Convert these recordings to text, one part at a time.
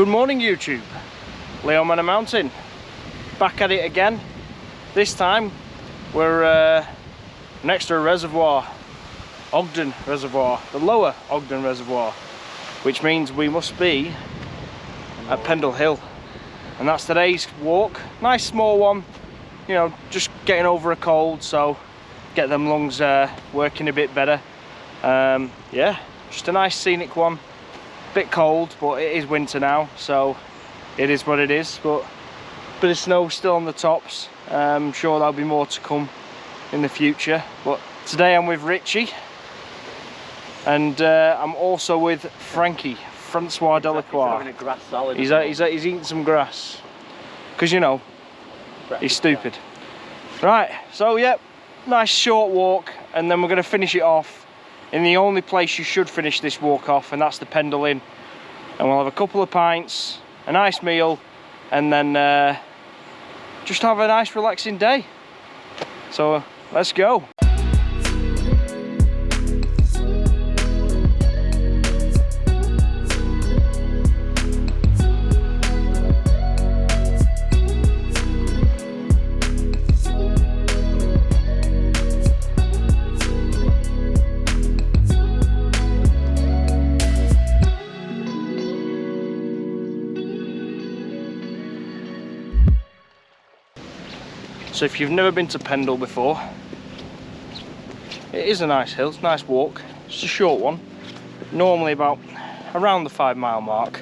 Good morning YouTube, Leo Man Mountain, back at it again. This time we're next to a reservoir, Ogden Reservoir, the lower Ogden Reservoir, which means we must be at Pendle Hill, and that's today's walk. Nice small one, you know, just getting over a cold, so get them lungs working a bit better. Yeah, just a nice scenic one. Bit cold, but it is winter now, so it is what it is. But bit of snow still on the tops. I'm sure there'll be more to come in the future. But today I'm with Richie, and I'm also with Frankie, Francois Delacroix. He's having a grass salad. He's eating some grass, because you know, he's stupid. Right, so yep, nice short walk, and then we're going to finish it off in the only place you should finish this walk off, and that's the Pendle Inn. And we'll have a couple of pints, a nice meal, and then just have a nice relaxing day. So let's go. So if you've never been to Pendle before, it is a nice hill, it's a nice walk. It's a short one, normally about around the 5 mile mark.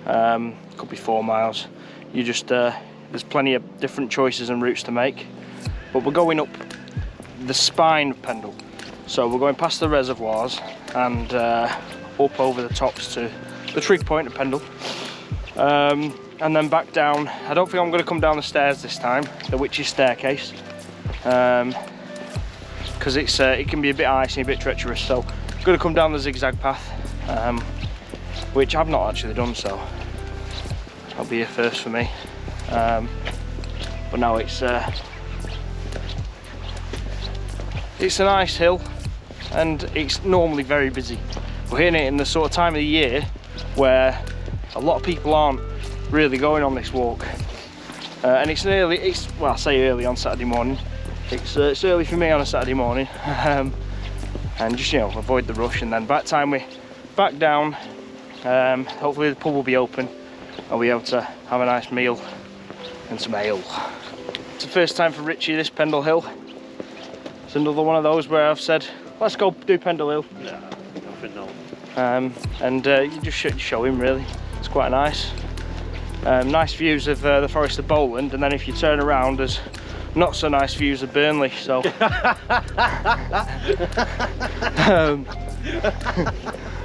Could be 4 miles. You just there's plenty of different choices and routes to make. But we're going up the spine of Pendle. So we're going past the reservoirs and up over the tops to the trig point of Pendle. And then back down. I don't think I'm going to come down the stairs this time, the witch's staircase, because it can be a bit icy and a bit treacherous. So I'm going to come down the zigzag path, which I've not actually done, so that'll be a first for me. But now it's a nice hill, and it's normally very busy. We're hitting it in the sort of time of the year where a lot of people aren't really going on this walk, and well, I say early on Saturday morning. It's early for me on a Saturday morning, and just, you know, avoid the rush. And then by the time we back down, hopefully the pub will be open and we'll be able to have a nice meal and some ale. It's the first time for Richie this Pendle Hill. It's another one of those where I've said, let's go do Pendle Hill. Yeah, nothing no. And you just show him, really. It's quite nice. Nice views of the Forest of Bowland, and then if you turn around, there's not so nice views of Burnley. So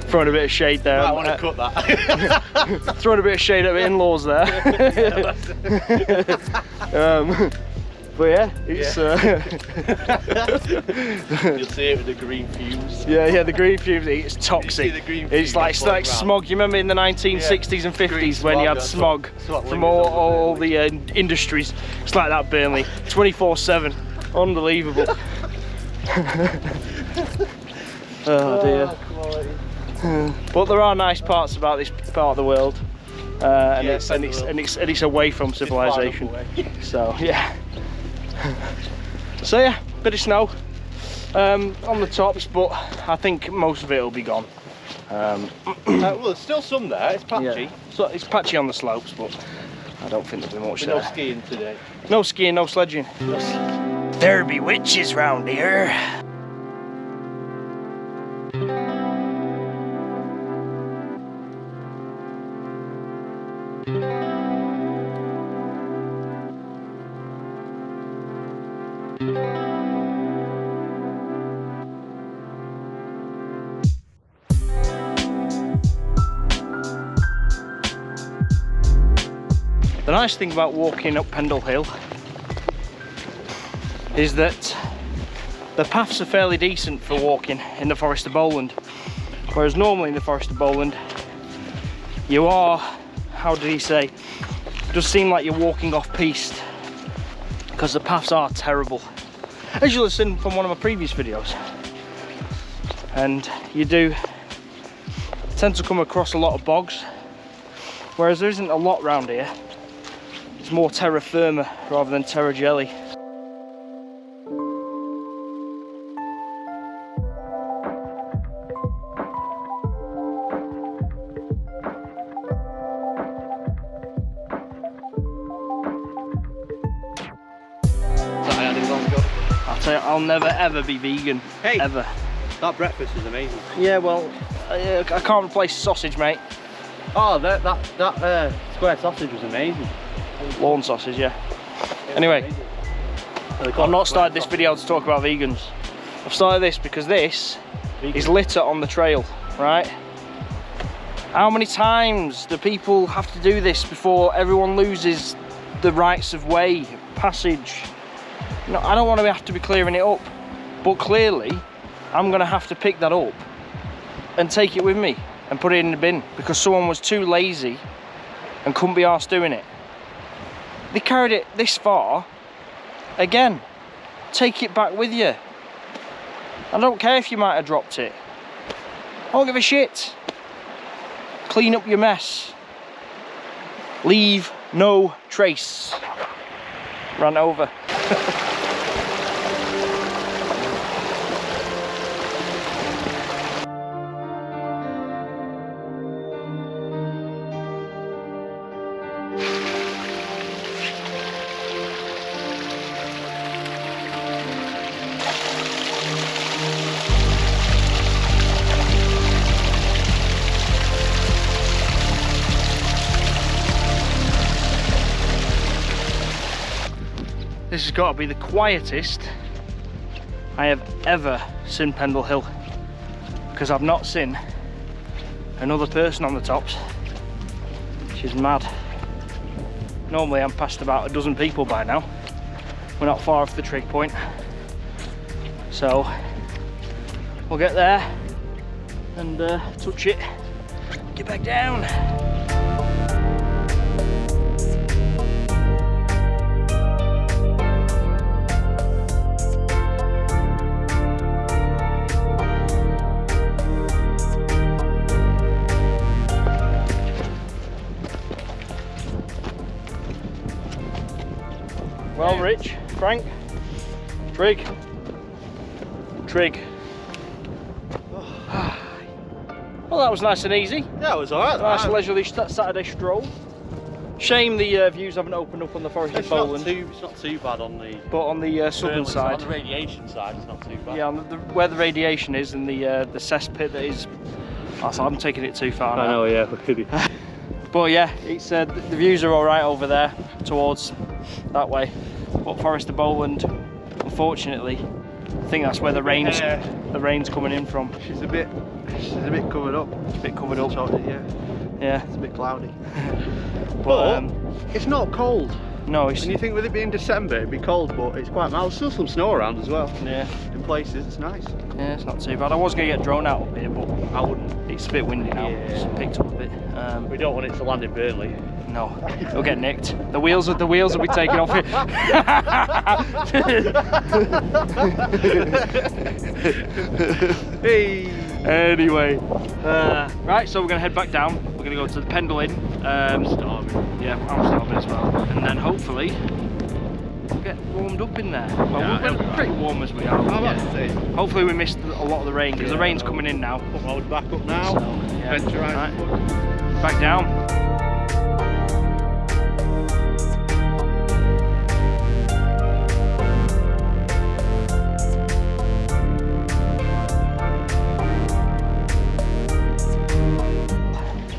throwing a bit of shade there. I want to cut that. Throwing a bit of shade at the in-laws there. But yeah, it's you'll see it with the green fumes. Yeah, the green fumes. It's toxic. It's like smog. You remember in the 1960s and 50s when you had smog from all the industries? It's like that, Burnley, 24/7. Unbelievable. Oh dear. But there are nice parts about this part of the world, and it's away from civilization. So yeah. So yeah, bit of snow on the tops, but I think most of it will be gone. Well, there's still some there. It's patchy. Yeah. So it's patchy on the slopes, but I don't think there'll be much there. No skiing today. No skiing, no sledging. There be witches round here. The nice thing about walking up Pendle Hill is that the paths are fairly decent for walking in the Forest of Bowland, whereas normally in the Forest of Bowland you are, how did he say, it does seem like you're walking off piste because the paths are terrible, as you'll have seen from one of my previous videos. And you do tend to come across a lot of bogs, Whereas there isn't a lot round here. It's more terra firma rather than terra jelly. I'll tell you, I'll never ever be vegan. Hey, ever. That breakfast is amazing. Yeah, well, I can't replace sausage, mate. Oh, that square sausage was amazing. Lawn sausage, yeah. Anyway, I've not started this video to talk about vegans. I've started this because this is litter on the trail, right? How many times do people have to do this before everyone loses the rights of way, passage? No, I don't want to have to be clearing it up, but clearly I'm going to have to pick that up and take it with me and put it in the bin because someone was too lazy and couldn't be arsed doing it. They carried it this far. Again, take it back with you. I don't care if you might have dropped it. I don't give a shit. Clean up your mess. Leave no trace. Ran over. This has got to be the quietest I have ever seen Pendle Hill, because I've not seen another person on the tops, which is mad. Normally I'm past about a dozen people by now. We're not far off the trig point, so we'll get there and touch it, get back down. Well, Rich, Frank, trig. Well, that was nice and easy. Yeah, it was alright. Nice leisurely Saturday stroll. Shame the views haven't opened up on the Forest of Bowland. It's not too bad on the... But on the southern side. On the radiation side, it's not too bad. Yeah, on where the radiation is and the cesspit that is... I'm taking it too far now. I know, yeah, look at it. But yeah, it's the views are alright over there, towards that way. But Forest of Bowland, unfortunately, I think that's where the rain's coming in from. She's a bit covered up. It's a bit covered up. Yeah. It's a bit cloudy. But it's not cold. no, it's... And you think with it being December it'd be cold, but it's quite mild. There's still some snow around as well. Yeah. In places, it's nice. Yeah, it's not too bad. I was going to get drone out up here, but I wouldn't. it's a bit windy now. Yeah. It's picked up a bit. We don't want it to land in Burnley. No, it'll get nicked. The wheels will be taken off it. Hey. Anyway, right, so we're going to head back down. We're going to go to the Pendle Inn. I'm starving. Yeah, I'm starving as well. And then hopefully we'll get warmed up in there. Well, Yeah, we're pretty warm as we are. Hopefully we missed a lot of the rain, because the rain's coming in now. Put my hood back up now. So, yeah. Venture right. Back down.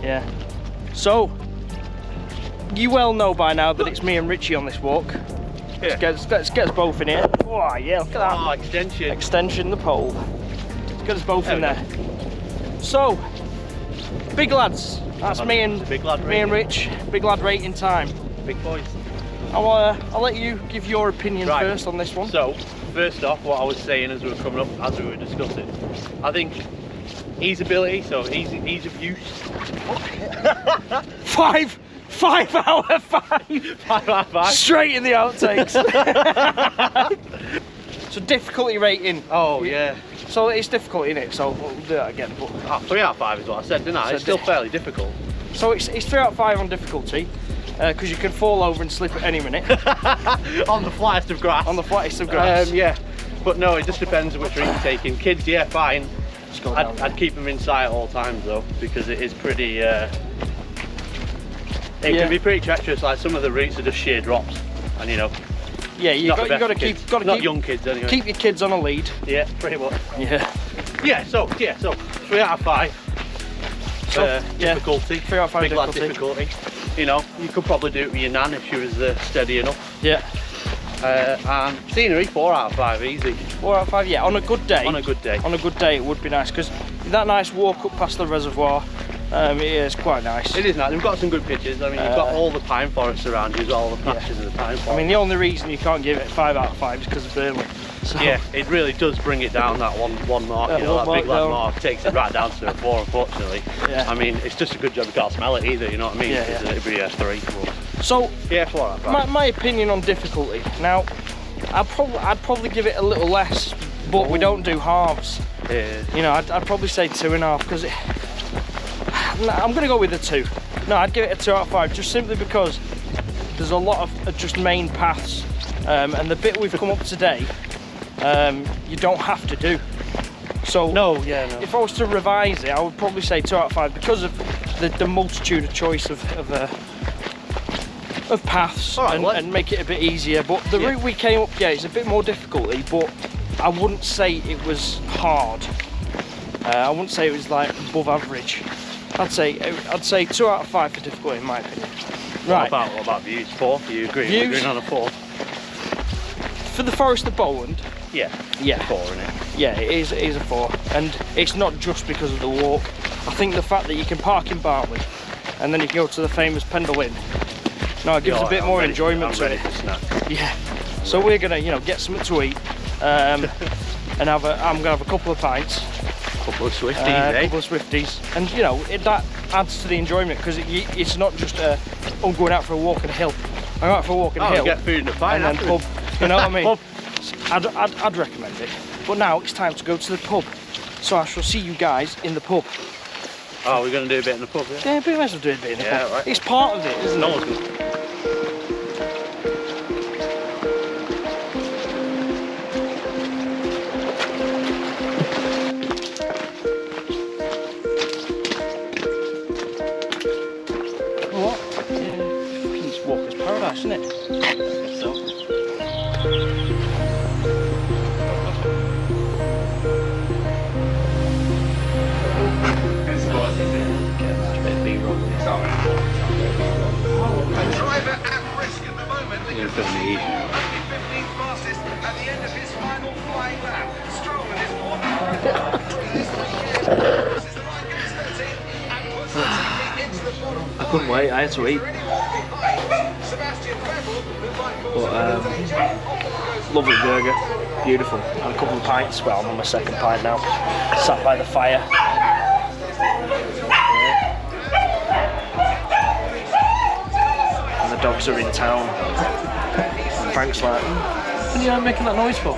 Yeah. So, you well know by now that it's me and Richie on this walk. Yeah. Let's get us both in here. Oh yeah, look at that. Oh, extension. Extension the pole. Let's get us both in there. So, big lads. That's me and Rich. Big lad rating time. Big boys. I'll let you give your opinion first on this one. So, first off, what I was saying as we were coming up, as we were discussing, I think easeability, so ease of use. 5 out of 5. 5 out of 5. Straight in the outtakes. So difficulty rating. Oh yeah. So it's difficult, isn't it? So we'll do that again. But 3 out of 5 is what I said, didn't I? It's still fairly difficult. So it's 3 out of 5 on difficulty, because you can fall over and slip at any minute. On the flattest of grass. On the flattest of grass. Yeah, but no, it just depends which route you're taking. Kids, yeah, fine. I'd keep them in sight at all times though, because it is pretty, it can be pretty treacherous. Like some of the routes are just sheer drops, and you know. Yeah, you got to keep young kids anyway. Keep your kids on a lead. Yeah, pretty much. Yeah. So 3 out of 5. Difficulty. 3 out of 5 big lad difficulty. You know, you could probably do it with your nan if she was steady enough. Yeah. And scenery, 4 out of 5, easy. 4 out of 5, yeah. On a good day. On a good day. On a good day, it would be nice, because that nice walk up past the reservoir, it is quite nice. It is nice. We've got some good pictures. I mean, you've got all the pine forests around you as well, all the patches of the pine forest. I mean, the only reason you can't give it 5 out of 5 is because of Burnley. So. Yeah, it really does bring it down, that one mark, you know, that big lad mark takes it right down to a 4, unfortunately. Yeah. I mean, it's just a good job you can't smell it either, you know what I mean? Yeah, yeah. It'd be a 3. So, yeah, 4 out of 5. My opinion on difficulty. Now, I'd probably give it a little less, but we don't do halves. Yeah. You know, I'd probably say 2.5, because I'm going to go with a 2. No, I'd give it a 2 out of 5, just simply because there's a lot of just main paths, and the bit we've come up today, you don't have to do. So if I was to revise it, I would probably say 2 out of 5 because of the multitude of choice of paths, and make it a bit easier. But the route we came up, it's a bit more difficulty, but I wouldn't say it was hard. I wouldn't say it was like above average. I'd say 2 out of 5 for difficulty, in my opinion. Right. What about views? 4? Do you agree? Views? We're agreeing on a 4. For the Forest of Bowland. Yeah. 4, isn't it? Yeah, it is a 4, and it's not just because of the walk. I think the fact that you can park in Bartley, and then you can go to the famous Pendle Inn. No, it gives a bit more enjoyment to it. Yeah. So we're gonna, get something to eat, and I'm gonna have a couple of pints. Couple of Swifties, couple of Swifties, and that adds to the enjoyment, because it's not just I'm going out for a walk on a hill. I'm going out for a walk on a hill. Get food in the pint and then pub. You know what I mean? I'd recommend it. But now it's time to go to the pub. So I shall see you guys in the pub. Oh, we're going to do a bit in the pub, yeah? Yeah, we might as well do a bit in the pub. Right. It's part of it, isn't no it? One's gonna... What? Yeah. It's Walker's Paradise, isn't it? So. Driver at risk at the moment. Only 15th fastest at the end of his final flying lap. Stroll is I couldn't wait, I had to eat. But lovely burger, beautiful. And a couple of pints, well I'm on my 2nd pint now. Sat by the fire. And the dogs are in town. And Frank's like, what are you making that noise for?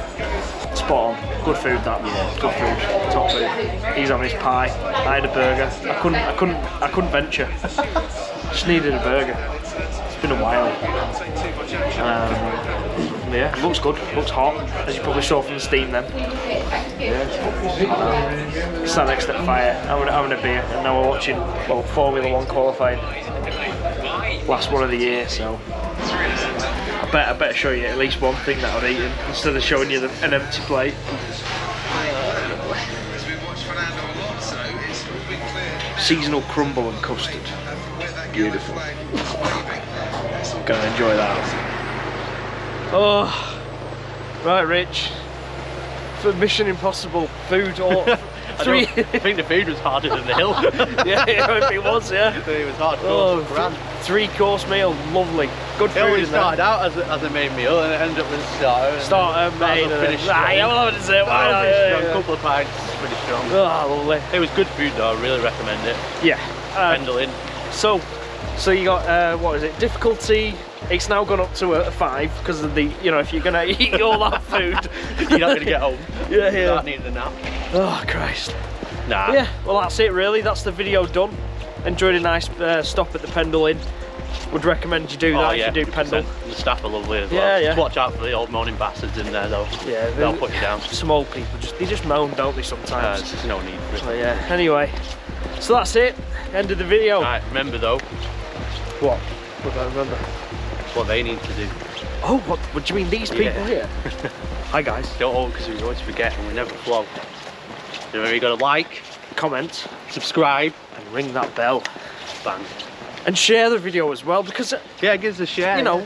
Spot on. Good food that. Yeah. Good food. Top food. He's on his pie. I had a burger. I couldn't venture. Just needed a burger. It's been a while. Yeah, looks good. Looks hot, as you probably saw from the steam then. Yeah. Sat next to the fire, having a beer, and now we're watching Formula 1 qualifying. Last one of the year, so I better show you at least one thing that I've eaten instead of showing you an empty plate. Seasonal crumble and custard. Beautiful. Gonna enjoy that. Oh, right, Rich. For Mission Impossible food or three. I think the food was harder than the hill. Yeah, it was. Yeah, it was hard. Oh, 3-course meal, lovely. Good food. It started out as a main meal and it ended up as a starter. Starter, main, and finished strong. Yeah, we'll have a dessert. Why not? A couple of pints, pretty strong. Oh, lovely. It was good food though. I really recommend it. Yeah. Pendle Inn. So you got what is it? Difficulty. It's now gone up to a 5 because of the, if you're gonna eat all that food, you're not gonna get home. Yeah. Without needing a nap. Oh Christ. Nah. Yeah. Well, that's it really. That's the video done. enjoyed a nice stop at the Pendle Inn. Would recommend you do that if you do Pendle. The staff are lovely as well. Yeah, yeah. Just watch out for the old moaning bastards in there though. Yeah, they'll put you down. Some old people, they just moan, don't they, sometimes? There's no need for it. So yeah, anyway, so that's it. End of the video. Right, remember though. What? What do I remember? What they need to do. Oh, what do you mean, these people here? Hi guys. Don't because we always forget and we never flow. Remember, you gotta like, Comment, subscribe, and ring that bell. bang. And share the video as well, because Yeah, give us a share. you know,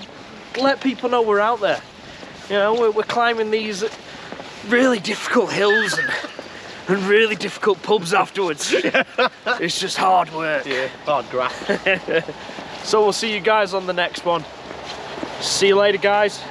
let people know we're out there. You know, we're climbing these really difficult hills and really difficult pubs afterwards. It's just hard work. Yeah, hard graft. So we'll see you guys on the next one. See you later, guys.